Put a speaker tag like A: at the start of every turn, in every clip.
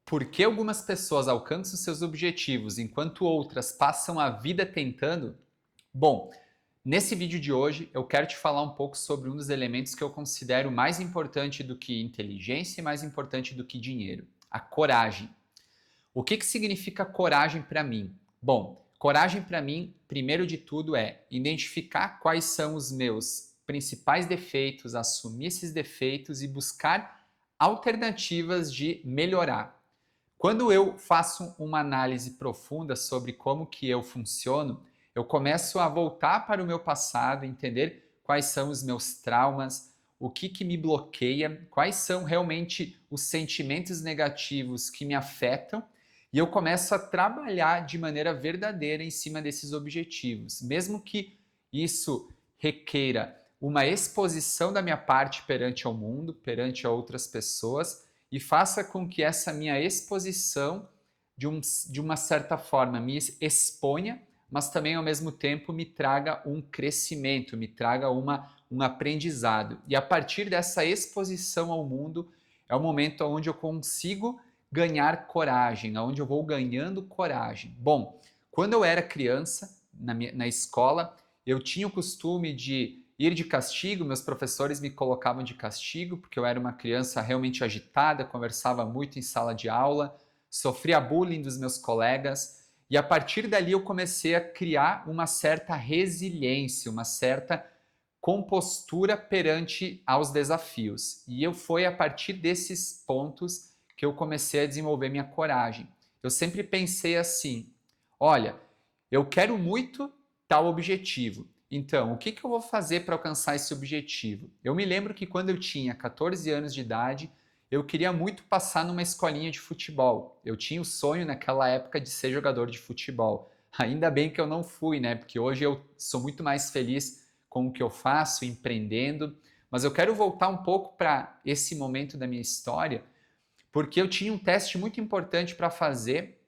A: Por que algumas pessoas alcançam seus objetivos enquanto outras passam a vida tentando? Bom, nesse vídeo de hoje eu quero te falar um pouco sobre um dos elementos que eu considero mais importante do que inteligência e mais importante do que dinheiro: a coragem. O que significa coragem para mim? Bom, coragem para mim, primeiro de tudo, é identificar quais são os meus principais defeitos, assumir esses defeitos e buscar alternativas de melhorar. Quando eu faço uma análise profunda sobre como que eu funciono, eu começo a voltar para o meu passado, entender quais são os meus traumas, o que me bloqueia, quais são realmente os sentimentos negativos que me afetam, e eu começo a trabalhar de maneira verdadeira em cima desses objetivos, mesmo que isso requeira uma exposição da minha parte perante ao mundo, perante a outras pessoas, e faça com que essa minha exposição, de uma certa forma, me exponha, mas também ao mesmo tempo me traga um crescimento, me traga um aprendizado. E a partir dessa exposição ao mundo é o momento onde eu consigo ganhar coragem, onde eu vou ganhando coragem. Bom, quando eu era criança, na escola, eu tinha o costume de ir de castigo, meus professores me colocavam de castigo, porque eu era uma criança realmente agitada, conversava muito em sala de aula, sofria bullying dos meus colegas, e a partir dali eu comecei a criar uma certa resiliência, uma certa compostura perante aos desafios. E foi a partir desses pontos que eu comecei a desenvolver minha coragem. Eu sempre pensei assim: olha, eu quero muito tal objetivo. Então, o que eu vou fazer para alcançar esse objetivo? Eu me lembro que quando eu tinha 14 anos de idade, eu queria muito passar numa escolinha de futebol. Eu tinha o sonho naquela época de ser jogador de futebol. Ainda bem que eu não fui, né? Porque hoje eu sou muito mais feliz com o que eu faço, empreendendo. Mas eu quero voltar um pouco para esse momento da minha história, porque eu tinha um teste muito importante para fazer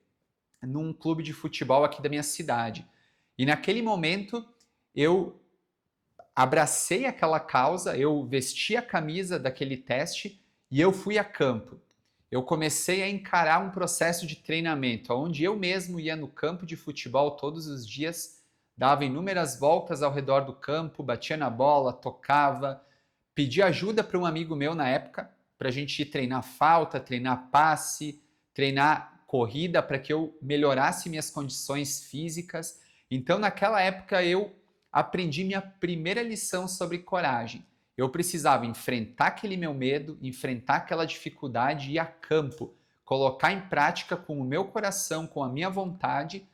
A: num clube de futebol aqui da minha cidade. E naquele momento eu abracei aquela causa, eu vesti a camisa daquele teste e eu fui a campo. Eu comecei a encarar um processo de treinamento, onde eu mesmo ia no campo de futebol todos os dias, dava inúmeras voltas ao redor do campo, batia na bola, tocava, pedi ajuda para um amigo meu na época, para a gente ir treinar falta, treinar passe, treinar corrida, para que eu melhorasse minhas condições físicas. Então, naquela época, eu aprendi minha primeira lição sobre coragem. Eu precisava enfrentar aquele meu medo, enfrentar aquela dificuldade e ir a campo, colocar em prática com o meu coração, com a minha vontade,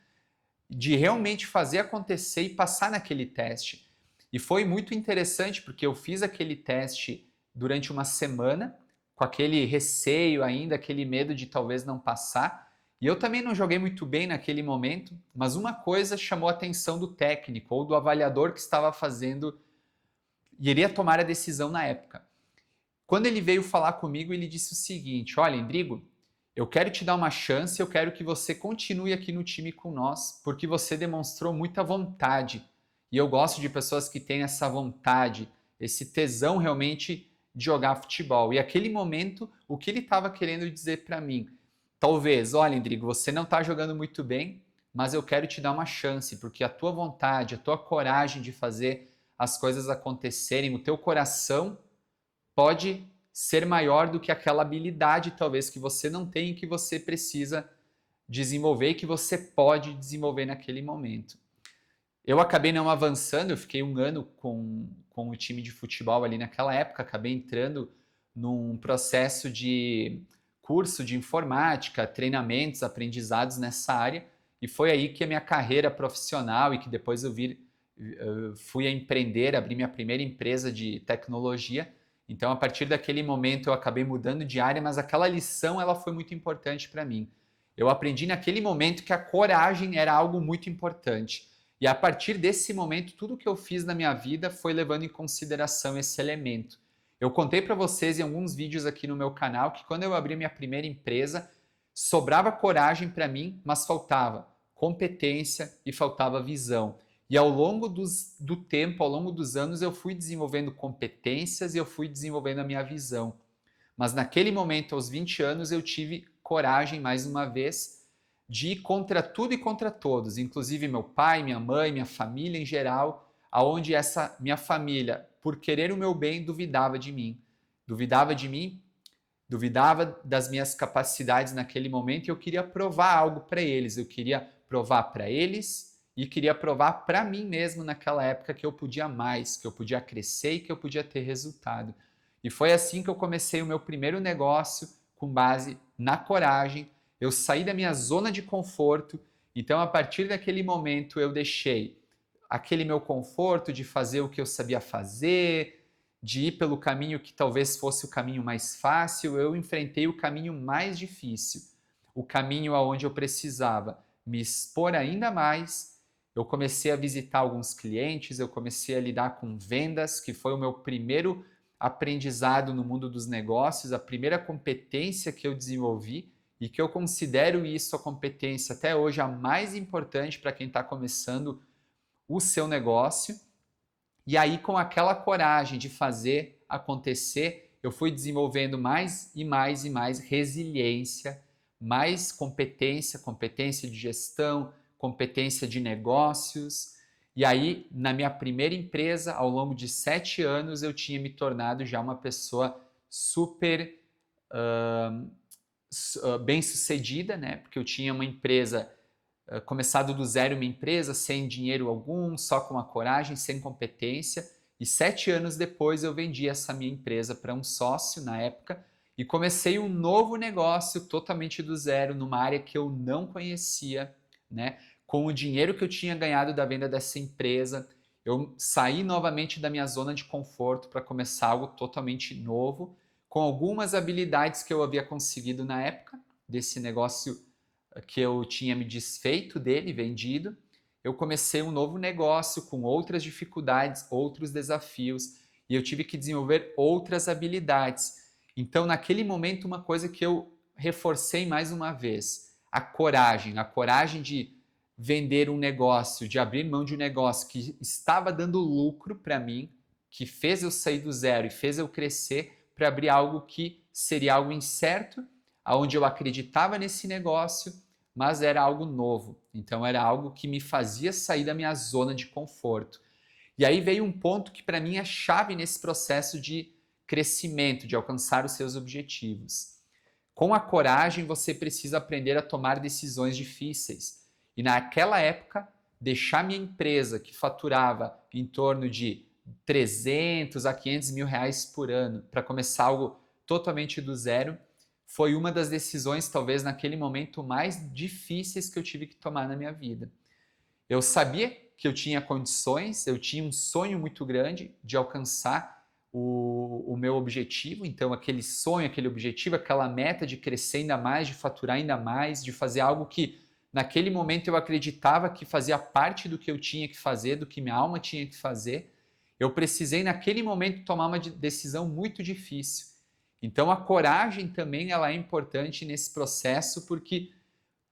A: de realmente fazer acontecer e passar naquele teste. E foi muito interessante porque eu fiz aquele teste durante uma semana, com aquele receio ainda, aquele medo de talvez não passar. E eu também não joguei muito bem naquele momento, mas uma coisa chamou a atenção do técnico ou do avaliador que estava fazendo e iria tomar a decisão na época. Quando ele veio falar comigo, ele disse o seguinte: olha, Endrigo, eu quero te dar uma chance, eu quero que você continue aqui no time com nós, porque você demonstrou muita vontade. E eu gosto de pessoas que têm essa vontade, esse tesão realmente de jogar futebol. E aquele momento, o que ele estava querendo dizer para mim? Talvez, olha, Endrigo, você não está jogando muito bem, mas eu quero te dar uma chance, porque a tua vontade, a tua coragem de fazer as coisas acontecerem, o teu coração pode ser maior do que aquela habilidade talvez que você não tem e que você precisa desenvolver e que você pode desenvolver naquele momento. Eu acabei não avançando, eu fiquei um ano com o time de futebol ali naquela época, acabei entrando num processo de curso de informática, treinamentos, aprendizados nessa área, e foi aí que a minha carreira profissional e que depois fui a empreender, abri minha primeira empresa de tecnologia. Então, a partir daquele momento, eu acabei mudando de área, mas aquela lição ela foi muito importante para mim. Eu aprendi naquele momento que a coragem era algo muito importante. E a partir desse momento, tudo que eu fiz na minha vida foi levando em consideração esse elemento. Eu contei para vocês em alguns vídeos aqui no meu canal que quando eu abri minha primeira empresa, sobrava coragem para mim, mas faltava competência e faltava visão. E ao longo do tempo, ao longo dos anos, eu fui desenvolvendo competências e eu fui desenvolvendo a minha visão. Mas naquele momento, aos 20 anos, eu tive coragem, mais uma vez, de ir contra tudo e contra todos, inclusive meu pai, minha mãe, minha família em geral, aonde essa minha família, por querer o meu bem, duvidava de mim. Duvidava de mim, duvidava das minhas capacidades naquele momento e eu queria provar algo para eles. Eu queria provar para eles e queria provar para mim mesmo naquela época que eu podia mais, que eu podia crescer e que eu podia ter resultado. E foi assim que eu comecei o meu primeiro negócio com base na coragem. Eu saí da minha zona de conforto. Então, a partir daquele momento, eu deixei aquele meu conforto de fazer o que eu sabia fazer, de ir pelo caminho que talvez fosse o caminho mais fácil. Eu enfrentei o caminho mais difícil, o caminho aonde eu precisava me expor ainda mais. Eu comecei a visitar alguns clientes, eu comecei a lidar com vendas, que foi o meu primeiro aprendizado no mundo dos negócios, a primeira competência que eu desenvolvi e que eu considero isso a competência até hoje a mais importante para quem está começando o seu negócio. E aí, com aquela coragem de fazer acontecer, eu fui desenvolvendo mais e mais e mais resiliência, mais competência, competência de gestão, competência de negócios. E aí, na minha primeira empresa, ao longo de 7 anos, eu tinha me tornado já uma pessoa super bem-sucedida, né? Porque eu tinha uma empresa, começado do zero uma empresa, sem dinheiro algum, só com a coragem, sem competência. E 7 anos depois eu vendi essa minha empresa para um sócio na época e comecei um novo negócio totalmente do zero, numa área que eu não conhecia, né? Com o dinheiro que eu tinha ganhado da venda dessa empresa, eu saí novamente da minha zona de conforto para começar algo totalmente novo, com algumas habilidades que eu havia conseguido na época desse negócio que eu tinha me desfeito dele, vendido. Eu comecei um novo negócio com outras dificuldades, outros desafios, e eu tive que desenvolver outras habilidades. Então, naquele momento, uma coisa que eu reforcei mais uma vez, a coragem de vender um negócio, de abrir mão de um negócio que estava dando lucro para mim, que fez eu sair do zero e fez eu crescer para abrir algo que seria algo incerto, aonde eu acreditava nesse negócio, mas era algo novo. Então era algo que me fazia sair da minha zona de conforto. E aí veio um ponto que para mim é chave nesse processo de crescimento, de alcançar os seus objetivos. Com a coragem, você precisa aprender a tomar decisões difíceis. E naquela época, deixar minha empresa, que faturava em torno de 300 a 500 mil reais por ano, para começar algo totalmente do zero, foi uma das decisões, talvez naquele momento, mais difíceis que eu tive que tomar na minha vida. Eu sabia que eu tinha condições, eu tinha um sonho muito grande de alcançar o meu objetivo, então aquele sonho, aquele objetivo, aquela meta de crescer ainda mais, de faturar ainda mais, de fazer algo que naquele momento eu acreditava que fazia parte do que eu tinha que fazer, do que minha alma tinha que fazer. Eu precisei naquele momento tomar uma decisão muito difícil. Então a coragem também ela é importante nesse processo, porque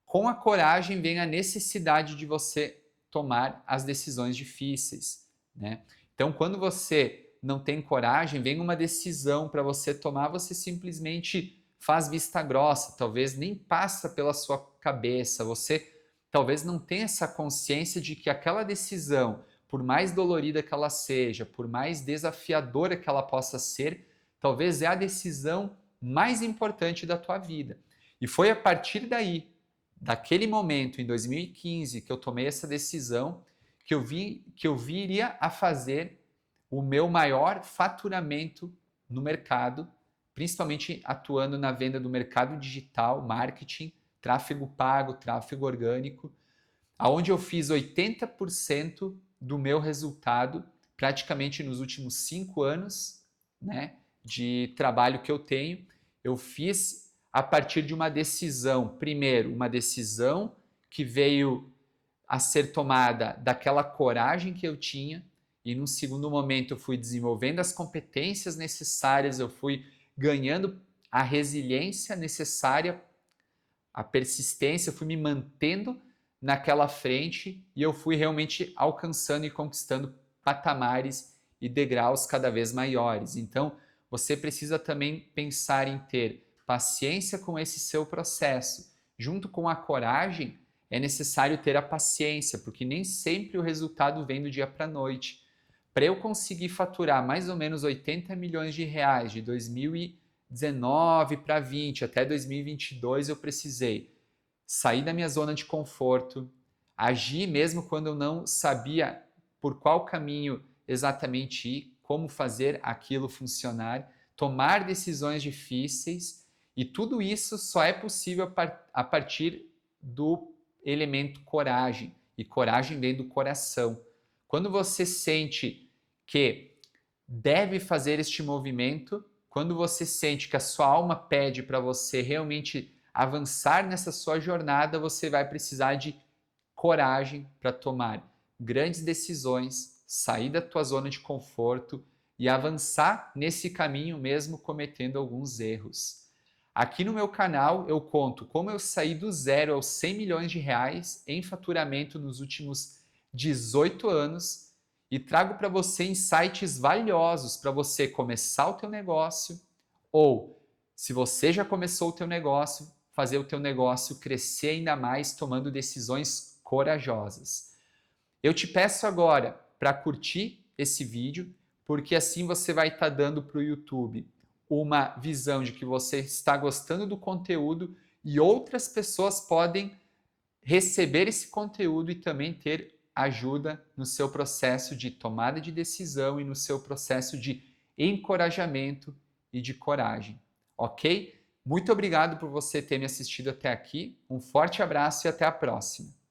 A: com a coragem vem a necessidade de você tomar as decisões difíceis, né? Então quando você não tem coragem, vem uma decisão para você tomar, você simplesmente faz vista grossa, talvez nem passa pela sua cabeça, você talvez não tenha essa consciência de que aquela decisão, por mais dolorida que ela seja, por mais desafiadora que ela possa ser, talvez é a decisão mais importante da tua vida. E foi a partir daí, daquele momento, em 2015, que eu tomei essa decisão, que eu viria a fazer o meu maior faturamento no mercado, principalmente atuando na venda do mercado digital, marketing, tráfego pago, tráfego orgânico, aonde eu fiz 80% do meu resultado praticamente nos últimos 5 anos, né, de trabalho que eu tenho. Eu fiz a partir de uma decisão, primeiro, uma decisão que veio a ser tomada daquela coragem que eu tinha, e num segundo momento eu fui desenvolvendo as competências necessárias, eu fui ganhando a resiliência necessária, a persistência, eu fui me mantendo naquela frente e eu fui realmente alcançando e conquistando patamares e degraus cada vez maiores. Então, você precisa também pensar em ter paciência com esse seu processo. Junto com a coragem, é necessário ter a paciência, porque nem sempre o resultado vem do dia para a noite. Para eu conseguir faturar mais ou menos 80 milhões de reais de 2019 para 20 até 2022, eu precisei sair da minha zona de conforto, agir mesmo quando eu não sabia por qual caminho exatamente ir, como fazer aquilo funcionar, tomar decisões difíceis, e tudo isso só é possível a partir do elemento coragem, e coragem vem do coração. Quando você sente que deve fazer este movimento, quando você sente que a sua alma pede para você realmente avançar nessa sua jornada, você vai precisar de coragem para tomar grandes decisões, sair da tua zona de conforto e avançar nesse caminho mesmo cometendo alguns erros. Aqui no meu canal eu conto como eu saí do zero aos 100 milhões de reais em faturamento nos últimos 18 anos e trago para você insights valiosos para você começar o teu negócio ou, se você já começou o teu negócio, fazer o teu negócio crescer ainda mais tomando decisões corajosas. Eu te peço agora para curtir esse vídeo, porque assim você vai estar dando para o YouTube uma visão de que você está gostando do conteúdo e outras pessoas podem receber esse conteúdo e também ter ajuda no seu processo de tomada de decisão e no seu processo de encorajamento e de coragem, ok? Muito obrigado por você ter me assistido até aqui, um forte abraço e até a próxima!